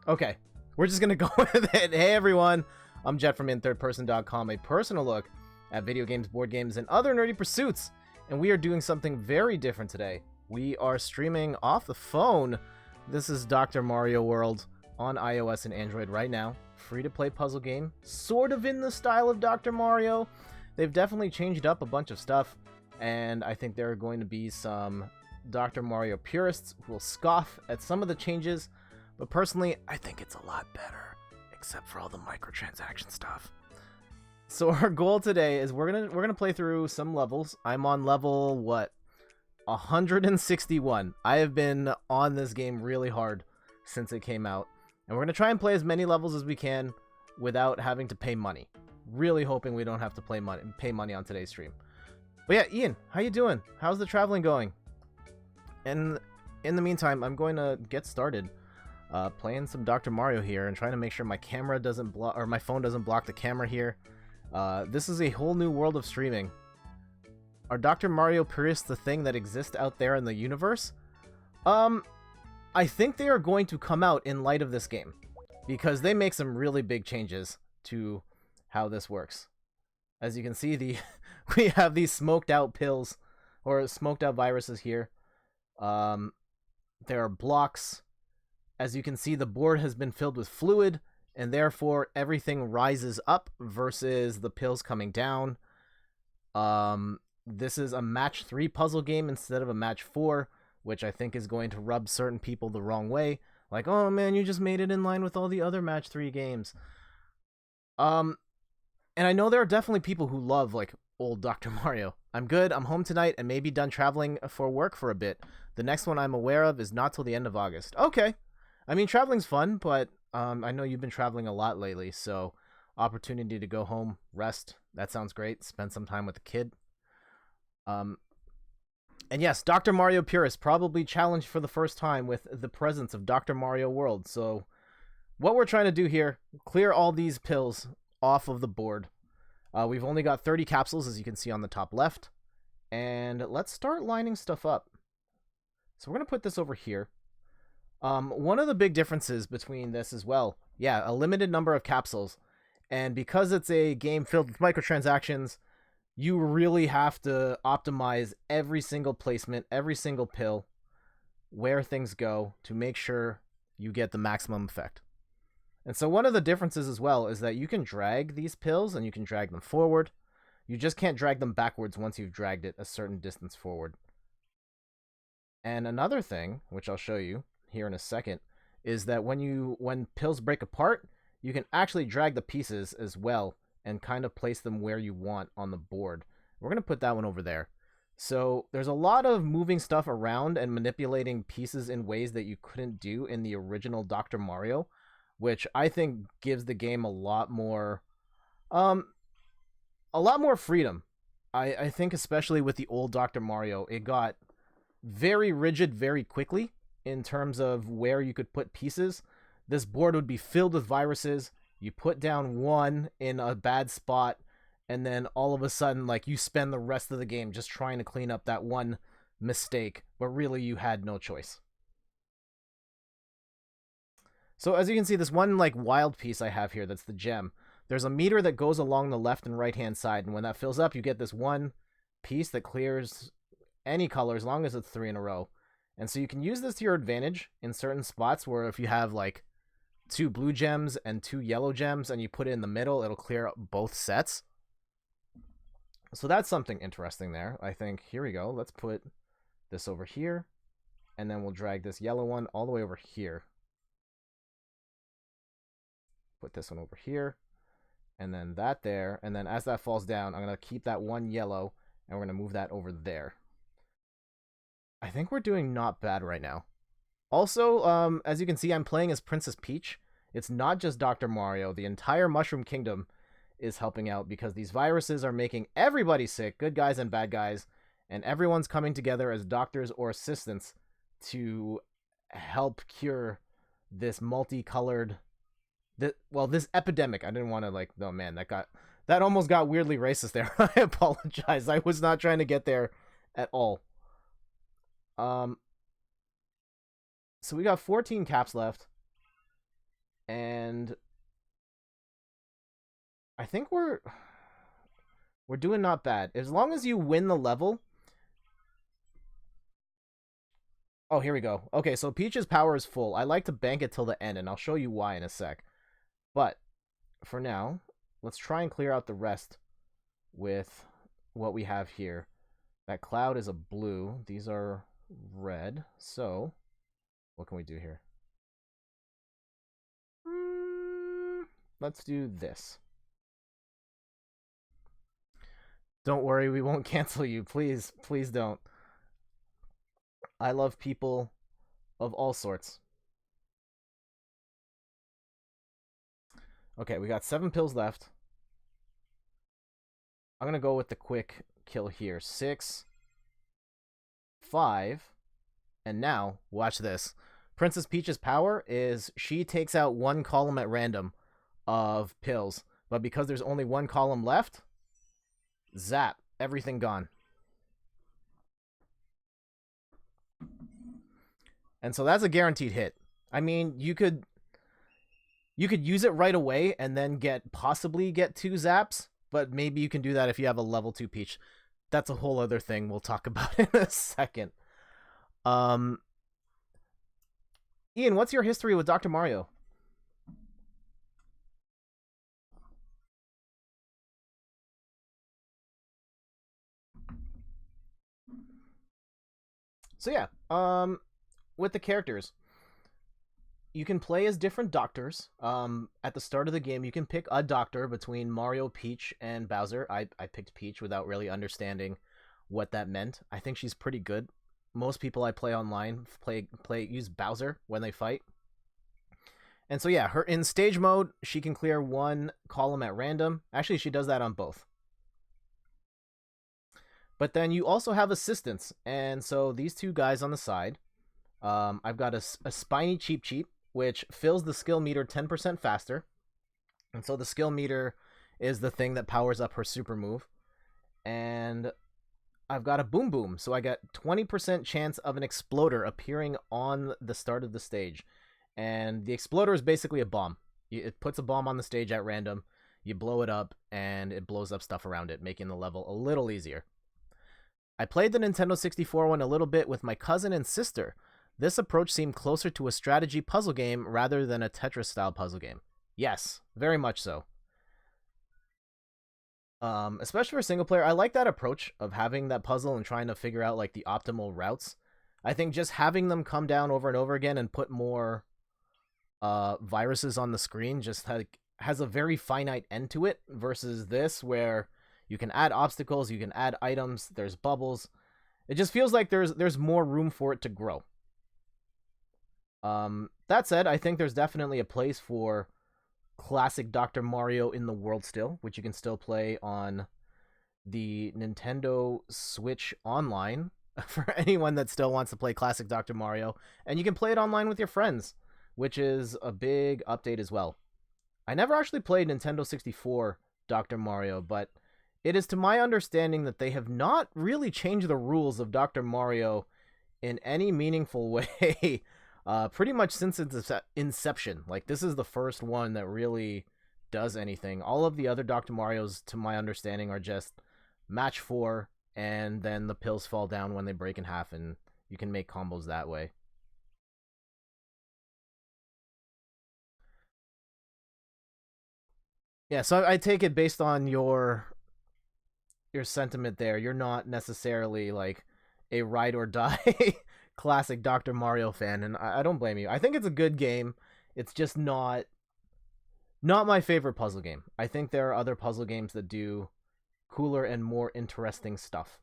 Okay, we're just gonna go with it. Hey everyone, I'm Jet from inthirdperson.com, a personal look at video games, board games, and other nerdy pursuits. And we are doing something very different today. We are streaming off the phone. This is Dr. Mario World on iOS and Android right now. Free-to-play puzzle game, sort of in the style of Dr. Mario. They've definitely changed up a bunch of stuff, and I think there are going to be some Dr. Mario purists who will scoff at some of the changes. But personally, I think it's a lot better, except for all the microtransaction stuff. So our goal today is we're gonna play through some levels. I'm on level 161. I have been on this game really hard since it came out, and we're gonna try and play as many levels as we can without having to pay money. Really hoping we don't have to pay money on today's stream. But yeah, Ian, how you doing? How's the traveling going? And in the meantime, I'm going to get started. Playing some Dr. Mario here and trying to make sure my camera doesn't block, or my phone doesn't block the camera here. This is a whole new world of streaming. Are Dr. Mario purists the thing that exists out there in the universe? I think they are going to come out in light of this game, because they make some really big changes to how this works. As you can see, we have these smoked out pills, or smoked out viruses here. There are blocks. As you can see, the board has been filled with fluid, and therefore everything rises up versus the pills coming down. This is a match 3 puzzle game instead of a match 4, which I think is going to rub certain people the wrong way. Like, oh man, you just made it in line with all the other match 3 games. And I know there are definitely people who love, like, old Dr. Mario. I'm good, I'm home tonight, and maybe done traveling for work for a bit. The next one I'm aware of is not till the end of August. Okay. I mean, traveling's fun, but I know you've been traveling a lot lately, so opportunity to go home, rest, that sounds great. Spend some time with the kid. And yes, Dr. Mario Purist probably challenged for the first time with the presence of Dr. Mario World. So what we're trying to do here, clear all these pills off of the board. We've only got 30 capsules, as you can see on the top left. And let's start lining stuff up. So we're going to put this over here. One of the big differences between this as well, yeah, a limited number of capsules, and because it's a game filled with microtransactions, you really have to optimize every single placement, every single pill, where things go to make sure you get the maximum effect. And so one of the differences as well is that you can drag these pills and you can drag them forward. You just can't drag them backwards once you've dragged it a certain distance forward. And another thing, which I'll show you here in a second, is that when pills break apart, you can actually drag the pieces as well and kind of place them where you want on the board. We're going to put that one over there. So there's a lot of moving stuff around and manipulating pieces in ways that you couldn't do in the original Dr. Mario, which I think gives the game a lot more freedom. I think especially with the old Dr. Mario, it got very rigid very quickly in terms of where you could put pieces. This board would be filled with viruses. You put down one in a bad spot, and then all of a sudden, like, you spend the rest of the game just trying to clean up that one mistake, but really you had no choice. So as you can see, this one, like, wild piece I have here, that's the gem. There's a meter that goes along the left and right hand side, and when that fills up, you get this one piece that clears any color as long as it's 3 in a row. And so you can use this to your advantage in certain spots where if you have like 2 blue gems and 2 yellow gems and you put it in the middle, it'll clear up both sets. So that's something interesting there, I think. Here we go. Let's put this over here, and then we'll drag this yellow one all the way over here. Put this one over here, and then that there. And then as that falls down, I'm going to keep that one yellow, and we're going to move that over there. I think we're doing not bad right now. Also, as you can see, I'm playing as Princess Peach. It's not just Dr. Mario. The entire Mushroom Kingdom is helping out because these viruses are making everybody sick, good guys and bad guys, and everyone's coming together as doctors or assistants to help cure this multicolored, this epidemic. I didn't want to, like, oh man, that almost got weirdly racist there. I apologize. I was not trying to get there at all. So we got 14 caps left. And I think we're doing not bad. As long as you win the level. Oh, here we go. Okay, so Peach's power is full. I like to bank it till the end, and I'll show you why in a sec. But for now, let's try and clear out the rest with what we have here. That cloud is a blue. These are red. So, what can we do here? Let's do this. Don't worry, we won't cancel you. Please, please don't. I love people of all sorts. Okay, we got 7 pills left. I'm going to go with the quick kill here. 6, 5, and now, watch this. Princess Peach's power is she takes out 1 column at random of pills. But because there's only 1 column left, zap, everything gone. And so that's a guaranteed hit. I mean, you could use it right away and then possibly get 2 zaps, but maybe you can do that if you have a level 2 Peach. That's a whole other thing we'll talk about in a second. Ian, what's your history with Dr. Mario? So yeah, with the characters, you can play as different doctors. At the start of the game, you can pick a doctor between Mario, Peach, and Bowser. I picked Peach without really understanding what that meant. I think she's pretty good. Most people I play online use Bowser when they fight. And so yeah, her in stage mode, she can clear 1 column at random. Actually, she does that on both. But then you also have assistants, and so these 2 guys on the side. I've got a Spiny Cheep Cheep, which fills the skill meter 10% faster. And so the skill meter is the thing that powers up her super move. And I've got a Boom Boom, so I got 20% chance of an exploder appearing on the start of the stage. And the exploder is basically a bomb. It puts a bomb on the stage at random, you blow it up, and it blows up stuff around it, making the level a little easier. I played the Nintendo 64 one a little bit with my cousin and sister. This approach seemed closer to a strategy puzzle game rather than a Tetris-style puzzle game. Yes, very much so. Especially for single player, I like that approach of having that puzzle and trying to figure out like the optimal routes. I think just having them come down over and over again and put more viruses on the screen just has a very finite end to it versus this where you can add obstacles, you can add items, there's bubbles. It just feels like there's more room for it to grow. That said, I think there's definitely a place for classic Dr. Mario in the world still, which you can still play on the Nintendo Switch Online for anyone that still wants to play classic Dr. Mario. And you can play it online with your friends, which is a big update as well. I never actually played Nintendo 64 Dr. Mario, but it is to my understanding that they have not really changed the rules of Dr. Mario in any meaningful way pretty much since its inception. Like, this is the first one that really does anything. All of the other Dr. Marios, to my understanding, are just match 4, and then the pills fall down when they break in half, and you can make combos that way. Yeah, so I take it based on your sentiment there. You're not necessarily like a ride or die classic Dr. Mario fan, and I don't blame you. I think it's a good game. It's just not my favorite puzzle game. I think there are other puzzle games that do cooler and more interesting stuff.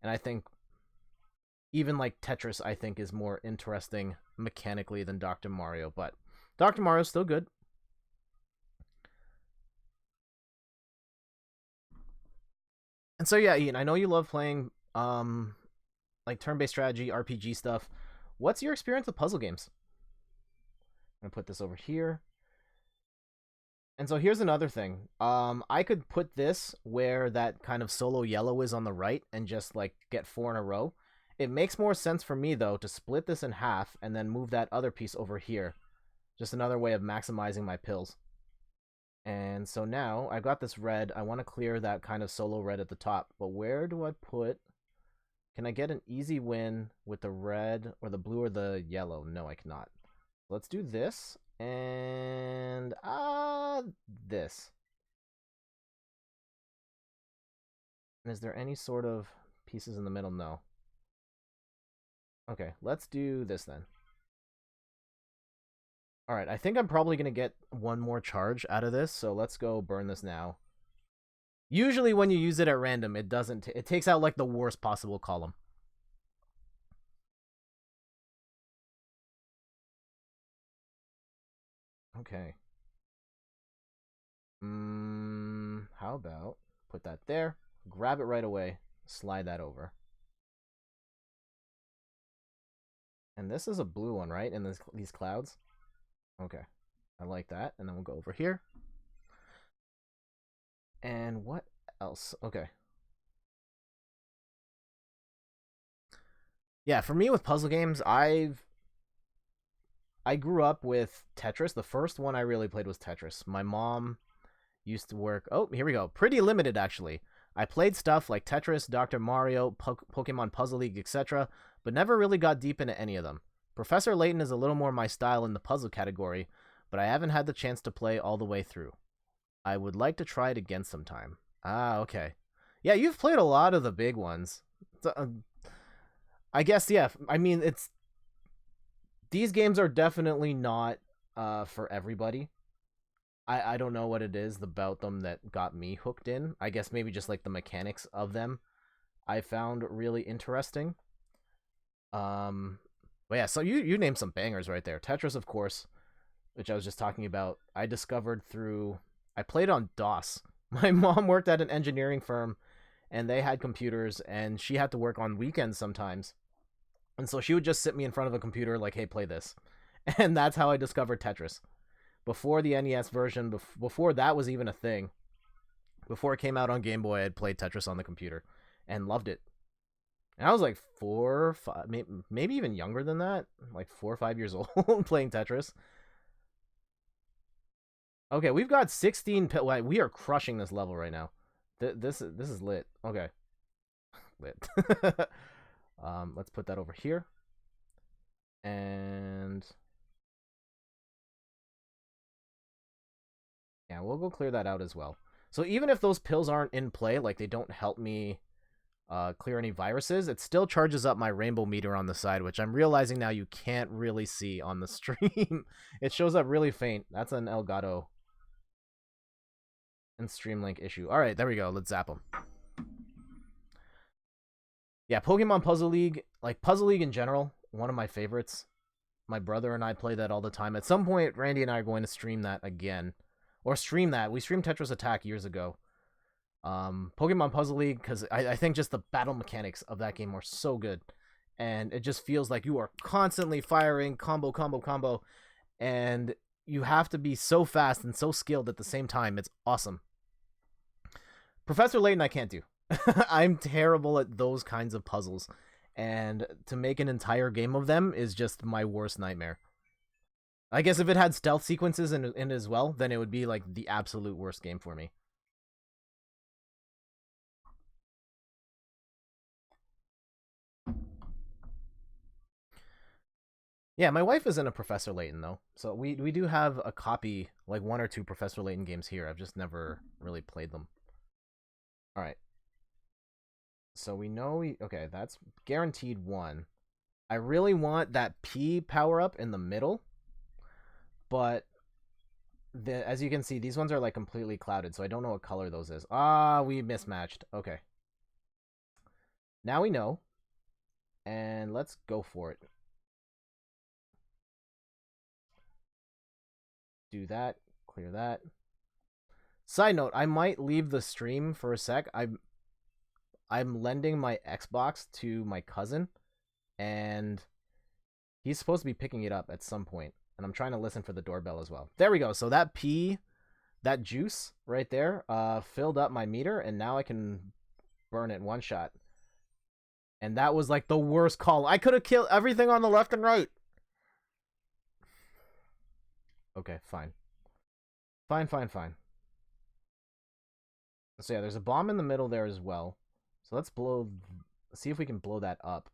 And I think even like Tetris, I think, is more interesting mechanically than Dr. Mario, but Dr. Mario's still good. And so yeah, Ian, I know you love playing like turn-based strategy, RPG stuff. What's your experience with puzzle games? I'm gonna put this over here. And so here's another thing. I could put this where that kind of solo yellow is on the right and just like get 4 in a row. It makes more sense for me though to split this in half and then move that other piece over here. Just another way of maximizing my pills. And so now I've got this red. I want to clear that kind of solo red at the top. But where do I put... Can I get an easy win with the red or the blue or the yellow? No, I cannot. Let's do this. And... this. And is there any sort of pieces in the middle? No. Okay, let's do this then. Alright, I think I'm probably going to get one more charge out of this, so let's go burn this now. Usually when you use it at random, it doesn't... it takes out, like, the worst possible column. Okay. How about put that there, grab it right away, slide that over. And this is a blue one, right? In these clouds? Okay. I like that. And then we'll go over here. And what else? Okay. Yeah, for me with puzzle games, I grew up with Tetris. The first one I really played was Tetris. My mom used to work... Oh, here we go. Pretty limited, actually. I played stuff like Tetris, Dr. Mario, Pokemon Puzzle League, etc., but never really got deep into any of them. Professor Layton is a little more my style in the puzzle category, but I haven't had the chance to play all the way through. I would like to try it again sometime. Ah, okay. Yeah, you've played a lot of the big ones. I guess, yeah. I mean, it's... These games are definitely not for everybody. I don't know what it is about them that got me hooked in. I guess maybe just like the mechanics of them I found really interesting. But yeah, so you named some bangers right there. Tetris, of course, which I was just talking about. I discovered through... I played on DOS. My mom worked at an engineering firm, and they had computers, and she had to work on weekends sometimes. And so she would just sit me in front of a computer like, hey, play this. And that's how I discovered Tetris. Before the NES version, before that was even a thing, before it came out on Game Boy, I had played Tetris on the computer and loved it. And I was like 4 or 5, maybe even younger than that, like 4 or 5 years old playing Tetris. Okay, we've got 16. We are crushing this level right now. This is lit. Okay, lit. Let's put that over here, and yeah, we'll go clear that out as well. So even if those pills aren't in play, like they don't help me clear any viruses, it still charges up my rainbow meter on the side, which I'm realizing now you can't really see on the stream. It shows up really faint. That's an Elgato and Streamlink issue. All right, there we go. Let's zap them. Yeah, Pokemon Puzzle League, like Puzzle League in general, one of my favorites. My brother and I play that all the time. At some point, Randy and I are going to stream that again. Or stream that. We streamed Tetris Attack years ago. Pokemon Puzzle League, because I think just the battle mechanics of that game are so good. And it just feels like you are constantly firing combo, combo, combo. And you have to be so fast and so skilled at the same time. It's awesome. Professor Layton I can't do. I'm terrible at those kinds of puzzles. And to make an entire game of them is just my worst nightmare. I guess if it had stealth sequences in it as well, then it would be like the absolute worst game for me. Yeah, my wife isn't a Professor Layton, though. So we do have a copy, like 1 or 2 Professor Layton games here. I've just never really played them. Alright. So we know okay, that's guaranteed 1. I really want that P power-up in the middle. But as you can see, these ones are like completely clouded, so I don't know what color those is. Ah, we mismatched. Okay. Now we know. And let's go for it. Do that. Clear that. Side note, I might leave the stream for a sec. I'm lending my Xbox to my cousin, and he's supposed to be picking it up at some point. And I'm trying to listen for the doorbell as well. There we go. So that that juice right there, filled up my meter, and now I can burn it in one shot. And that was like the worst call. I could have killed everything on the left and right. Okay, fine. Fine, fine, fine. So yeah, there's a bomb in the middle there as well. So let's blow... see if we can blow that up.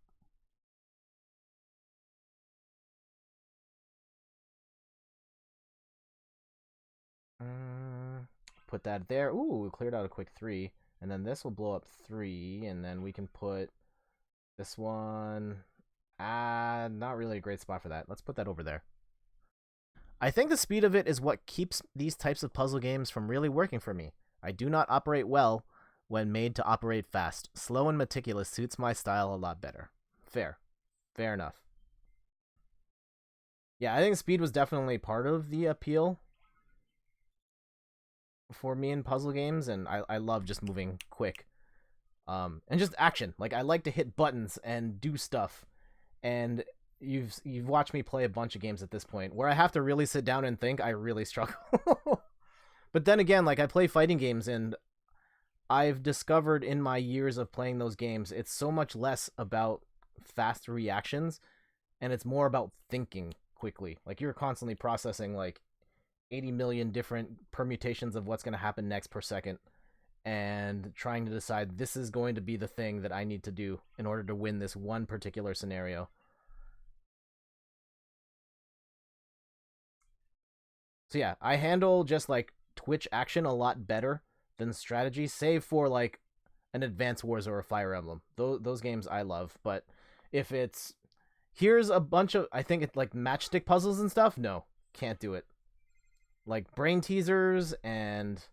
Put that there. Ooh, we cleared out a quick 3. And then this will blow up 3. And then we can put this one... not really a great spot for that. Let's put that over there. I think the speed of it is what keeps these types of puzzle games from really working for me. I do not operate well when made to operate fast. Slow and meticulous suits my style a lot better. Fair. Fair enough. Yeah, I think speed was definitely part of the appeal for me in puzzle games, and I love just moving quick. And just action. Like, I like to hit buttons and do stuff. And you've watched me play a bunch of games at this point where I have to really sit down and think. I really struggle. But then again, like, I play fighting games, and I've discovered in my years of playing those games, it's so much less about fast reactions, and it's more about thinking quickly. Like, you're constantly processing like 80 million different permutations of what's going to happen next per second, and trying to decide this is going to be the thing that I need to do in order to win this one particular scenario. So yeah, I handle just like Twitch action a lot better than strategy, save for like an Advance Wars or a Fire Emblem. Those games I love, but if it's here's a bunch of, I think it's like matchstick puzzles and stuff, no, can't do it. Like brain teasers and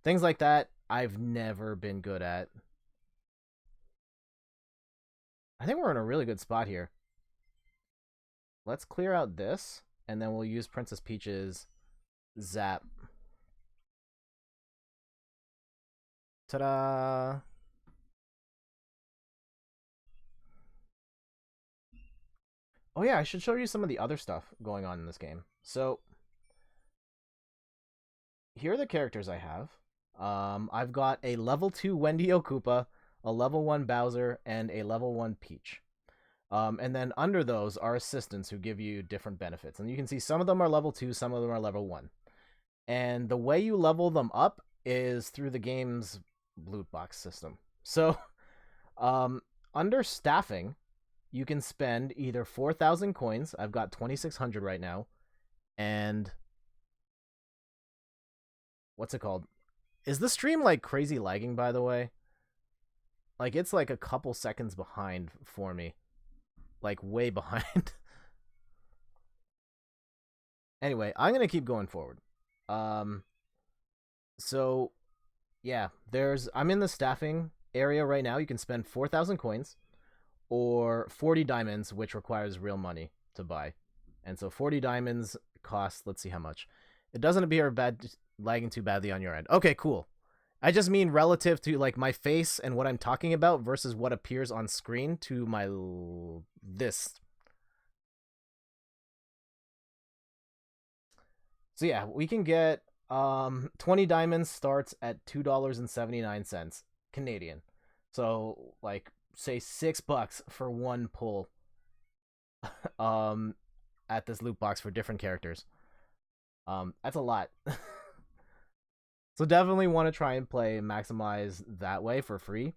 things like that, I've never been good at. I think we're in a really good spot here. Let's clear out this, and then we'll use Princess Peach's Zap. Ta-da! Oh yeah, I should show you some of the other stuff going on in this game. So, here are the characters I have. I've got a level 2 Wendy-O Koopa, a level 1 Bowser, and a level 1 Peach. And then under those are assistants who give you different benefits. And you can see some of them are level 2, some of them are level 1. And the way you level them up is through the game's loot box system. So, under staffing, you can spend either 4,000 coins. I've got 2,600 right now. And what's it called? Is the stream like crazy lagging, by the way? Like, it's like a couple seconds behind for me. Like, way behind. Anyway, I'm going to keep going forward. So, yeah, I'm in the staffing area right now. You can spend 4,000 coins or 40 diamonds, which requires real money to buy. And so 40 diamonds cost, let's see how much. It doesn't appear lagging too badly on your end. Okay, cool. I just mean relative to like my face and what I'm talking about versus what appears on screen to my this. So yeah, we can get 20 diamonds starts at $2.79 Canadian. So like say $6 for one pull at this loot box for different characters. That's a lot. So definitely want to try and play maximize that way for free.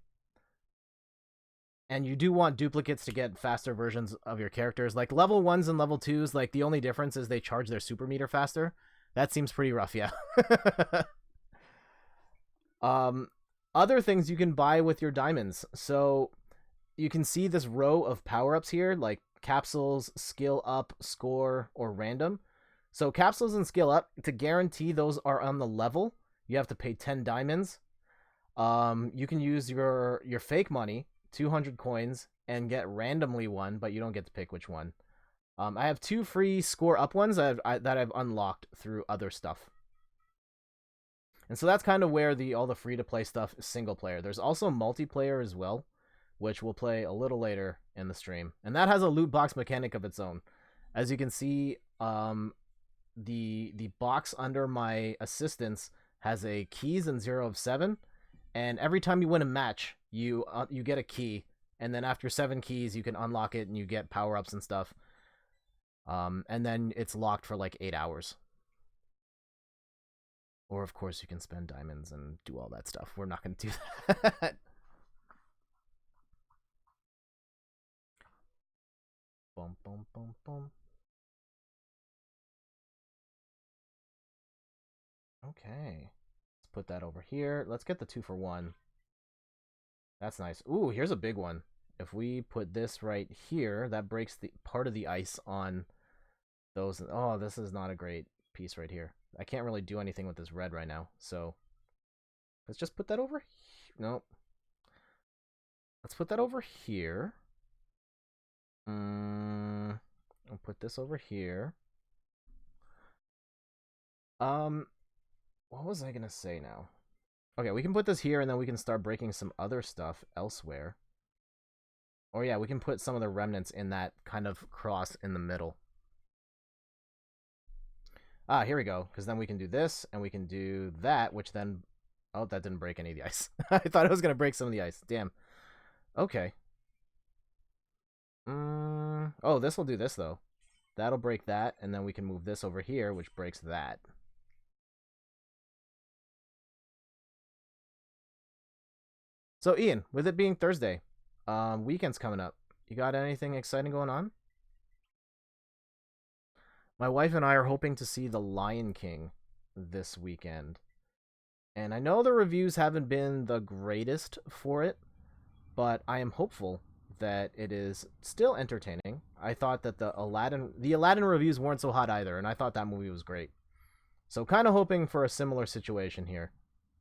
And you do want duplicates to get faster versions of your characters. Like level 1s and level 2s, like the only difference is they charge their super meter faster. That seems pretty rough, yeah. Other things you can buy with your diamonds. So you can see this row of power-ups here, like capsules, skill up, score, or random. So capsules and skill up, to guarantee those are on the level, you have to pay 10 diamonds. You can use your fake money, 200 coins, and get randomly one, but you don't get to pick which one. I have 2 free score up ones that I've unlocked through other stuff. And so that's kind of where all the free-to-play stuff is single player. There's also multiplayer as well, which we'll play a little later in the stream. And that has a loot box mechanic of its own. As you can see, the box under my assistants has a keys and 0 of 7, and every time you win a match, you get a key, and then after 7 keys, you can unlock it and you get power-ups and stuff. And then it's locked for like 8 hours. Or, of course, you can spend diamonds and do all that stuff. We're not going to do that. Boom, boom, boom, boom. Okay. Let's put that over here. Let's get the 2-for-1. That's nice. Ooh, here's a big one. If we put this right here, that breaks the part of the ice on those. Oh, this is not a great piece right here. I can't really do anything with this red right now. So let's just put that over. Nope. Let's put that over here. I'll put this over here. What was I gonna say now? Okay, we can put this here, and then we can start breaking some other stuff elsewhere. Or yeah, we can put some of the remnants in that kind of cross in the middle. Ah, here we go. Because then we can do this, and we can do that, which then... Oh, that didn't break any of the ice. I thought it was going to break some of the ice. Damn. Okay. Oh, this will do this, though. That'll break that, and then we can move this over here, which breaks that. So, Ian, with it being Thursday, weekend's coming up. You got anything exciting going on? My wife and I are hoping to see The Lion King this weekend. And I know the reviews haven't been the greatest for it, but I am hopeful that it is still entertaining. I thought that the Aladdin reviews weren't so hot either, and I thought that movie was great. So kind of hoping for a similar situation here.